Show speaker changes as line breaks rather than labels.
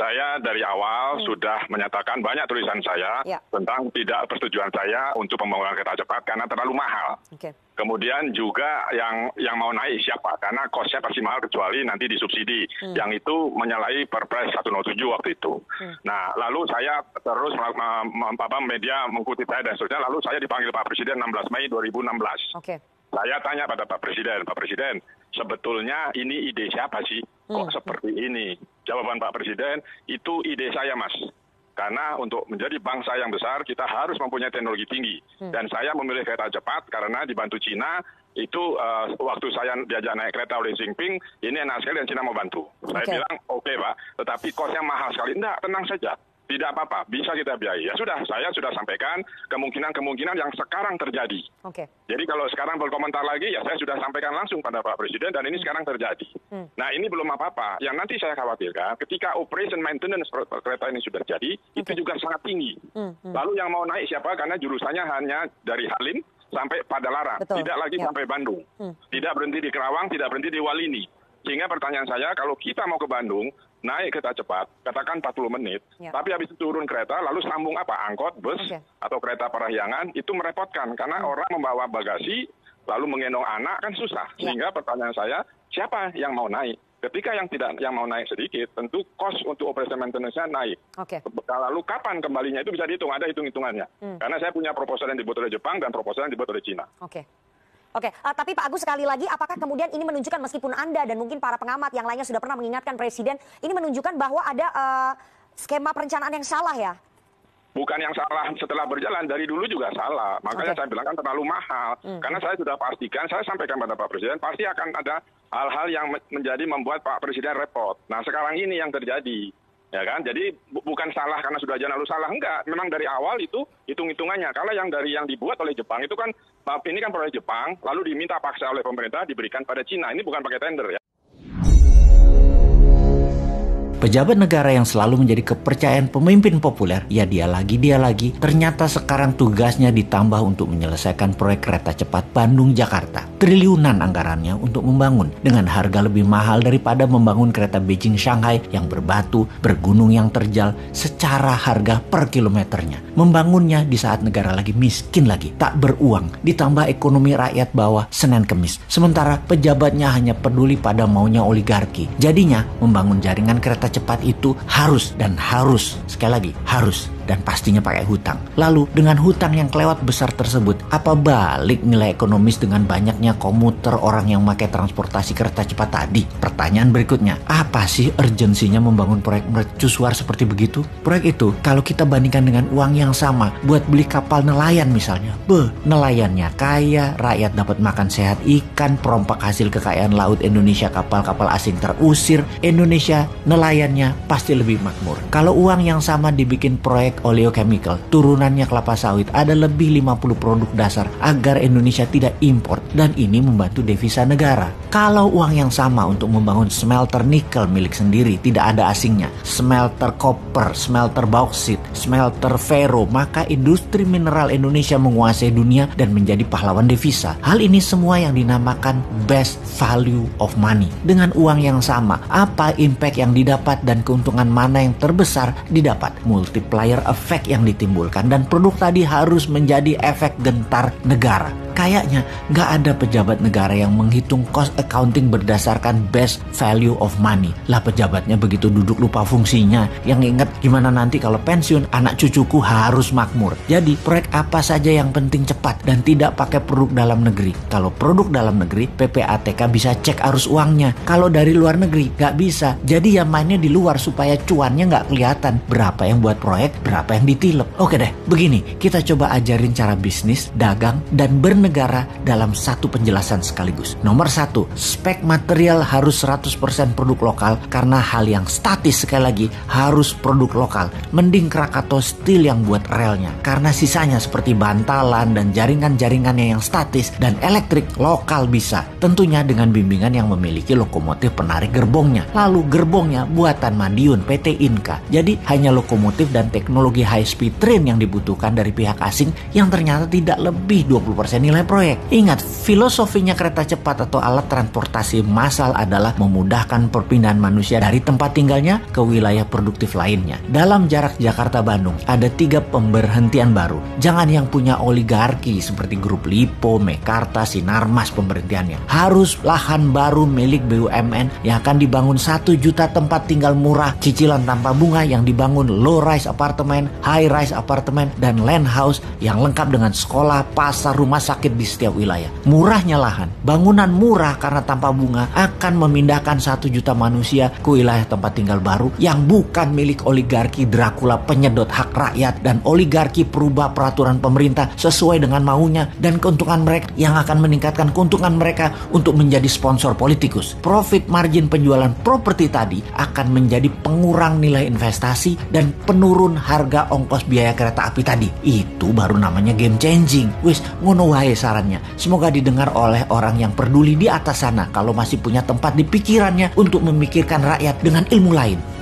Saya dari awal sudah menyatakan banyak tulisan saya tentang tidak persetujuan saya untuk pembangunan kereta cepat karena terlalu mahal. Kemudian juga yang mau naik siapa? Karena kosnya pasti mahal kecuali nanti disubsidi. Yang itu menyalahi Perpres 107 waktu itu. Nah, lalu saya terus media mengikuti saya dan seterusnya. Lalu saya dipanggil Pak Presiden 16 Mei 2016. Saya tanya pada Pak Presiden, sebetulnya ini ide siapa sih? Kok seperti ini? Jawaban Pak Presiden, itu ide saya, Mas. Karena untuk menjadi bangsa yang besar, kita harus mempunyai teknologi tinggi. Dan saya memilih kereta cepat karena dibantu Cina, itu waktu saya diajak naik kereta oleh Xi Jinping, ini enak sekali dan Cina mau bantu. Saya bilang, oke Pak, tetapi kosnya mahal sekali. Enggak, tenang saja. Tidak apa-apa, bisa kita biayai. Ya sudah, saya sudah sampaikan kemungkinan-kemungkinan yang sekarang terjadi. Jadi kalau sekarang berkomentar lagi, ya saya sudah sampaikan langsung pada Pak Presiden dan ini sekarang terjadi. Nah ini belum apa-apa. Yang nanti saya khawatirkan, ketika operation maintenance kereta ini sudah jadi, itu juga sangat tinggi. Lalu yang mau naik siapa? Karena jurusannya hanya dari Halim sampai Padalarang, tidak lagi sampai Bandung. Tidak berhenti di Kerawang, tidak berhenti di Walini. Sehingga pertanyaan saya, kalau kita mau ke Bandung, naik kereta cepat, katakan 40 menit, tapi habis itu turun kereta, lalu sambung apa? Angkot, bus, atau kereta parahyangan, itu merepotkan. Karena orang membawa bagasi, lalu menggendong anak, kan susah. Sehingga pertanyaan saya, siapa yang mau naik? Ketika yang mau naik sedikit, tentu cost untuk operation maintenance-nya naik. Lalu kapan kembalinya itu bisa dihitung, ada hitung-hitungannya. Karena saya punya proposal yang dibuat oleh Jepang dan proposal yang dibuat oleh Cina.
Tapi Pak Agus sekali lagi, apakah kemudian ini menunjukkan meskipun Anda dan mungkin para pengamat yang lainnya sudah pernah mengingatkan Presiden, ini menunjukkan bahwa ada skema perencanaan yang salah ya?
Bukan yang salah setelah berjalan, dari dulu juga salah. Makanya saya bilang kan terlalu mahal. Karena saya sudah pastikan, saya sampaikan pada Pak Presiden, pasti akan ada hal-hal yang membuat Pak Presiden repot. Nah sekarang ini yang terjadi. Ya kan, jadi bukan salah karena sudah jalan lalu salah, enggak. Memang dari awal itu hitung-hitungannya. Kalau yang dibuat oleh Jepang itu kan, ini kan proyek Jepang, lalu diminta paksa oleh pemerintah diberikan pada Cina. Ini bukan pakai tender ya.
Pejabat negara yang selalu menjadi kepercayaan pemimpin populer, ya dia lagi, ternyata sekarang tugasnya ditambah untuk menyelesaikan proyek kereta cepat Bandung-Jakarta. Triliunan anggarannya untuk membangun dengan harga lebih mahal daripada membangun kereta Beijing-Shanghai yang berbatu, bergunung yang terjal secara harga per kilometernya. Membangunnya di saat negara lagi miskin lagi, tak beruang, ditambah ekonomi rakyat bawah Senin Kemis. Sementara pejabatnya hanya peduli pada maunya oligarki. Jadinya membangun jaringan kereta cepat itu harus, sekali lagi harus, dan pastinya pakai hutang. Lalu dengan hutang yang kelewat besar tersebut, apa balik nilai ekonomis dengan banyaknya komuter orang yang pakai transportasi kereta cepat tadi? Pertanyaan berikutnya, apa sih urgensinya membangun proyek mercusuar seperti begitu? Proyek itu kalau kita bandingkan dengan uang yang sama buat beli kapal nelayan misalnya, nelayannya kaya, rakyat dapat makan sehat ikan, perompak hasil kekayaan laut Indonesia, kapal-kapal asing terusir, Indonesia nelayannya pasti lebih makmur. Kalau uang yang sama dibikin proyek oleochemical, turunannya kelapa sawit, ada lebih 50 produk dasar agar Indonesia tidak impor, dan ini membantu devisa negara. Kalau uang yang sama untuk membangun smelter nikel milik sendiri, tidak ada asingnya, smelter koper, smelter bauksit, smelter ferro, maka industri mineral Indonesia menguasai dunia dan menjadi pahlawan devisa. Hal ini semua yang dinamakan best value of money. Dengan uang yang sama, apa impact yang didapat dan keuntungan mana yang terbesar didapat? Multiplier efek yang ditimbulkan, dan produk tadi harus menjadi efek gentar negara. Kayaknya nggak ada pejabat negara yang menghitung cost accounting berdasarkan best value of money. Lah pejabatnya begitu duduk lupa fungsinya. Yang ingat gimana nanti kalau pensiun anak cucuku harus makmur. Jadi proyek apa saja yang penting cepat dan tidak pakai produk dalam negeri. Kalau produk dalam negeri, PPATK bisa cek arus uangnya. Kalau dari luar negeri nggak bisa. Jadi ya mainnya di luar supaya cuannya nggak kelihatan. Berapa yang buat proyek, berapa yang ditilep. Oke deh, begini kita coba ajarin cara bisnis, dagang, dan bernegara dalam satu penjelasan sekaligus. Nomor 1, spek material harus 100% produk lokal karena hal yang statis sekali lagi harus produk lokal. Mending Krakatau Steel yang buat relnya karena sisanya seperti bantalan dan jaringan-jaringannya yang statis dan elektrik lokal bisa. Tentunya dengan bimbingan yang memiliki lokomotif penarik gerbongnya. Lalu gerbongnya buatan Madiun PT Inka. Jadi hanya lokomotif dan teknologi teknologi high speed train yang dibutuhkan dari pihak asing yang ternyata tidak lebih 20% nilai proyek. Ingat, filosofinya kereta cepat atau alat transportasi massal adalah memudahkan perpindahan manusia dari tempat tinggalnya ke wilayah produktif lainnya. Dalam jarak Jakarta-Bandung, ada 3 pemberhentian baru. Jangan yang punya oligarki seperti Grup Lipo, Mekarta, Sinarmas pemberhentiannya. Harus lahan baru milik BUMN yang akan dibangun 1 juta tempat tinggal murah, cicilan tanpa bunga yang dibangun low rise apartemen, high rise apartemen, dan land house yang lengkap dengan sekolah, pasar, rumah sakit di setiap wilayah. Murahnya lahan, bangunan murah karena tanpa bunga akan memindahkan 1 juta manusia ke wilayah tempat tinggal baru yang bukan milik oligarki Dracula penyedot hak rakyat dan oligarki perubah peraturan pemerintah sesuai dengan maunya dan keuntungan mereka yang akan meningkatkan keuntungan mereka untuk menjadi sponsor politikus. Profit margin penjualan properti tadi akan menjadi pengurang nilai investasi dan penurun harga ongkos biaya kereta api tadi. Itu baru namanya game changing. Wis, ngono wae sarannya. Semoga didengar oleh orang yang peduli di atas sana kalau masih punya tempat di pikirannya untuk memikirkan rakyat dengan ilmu lain.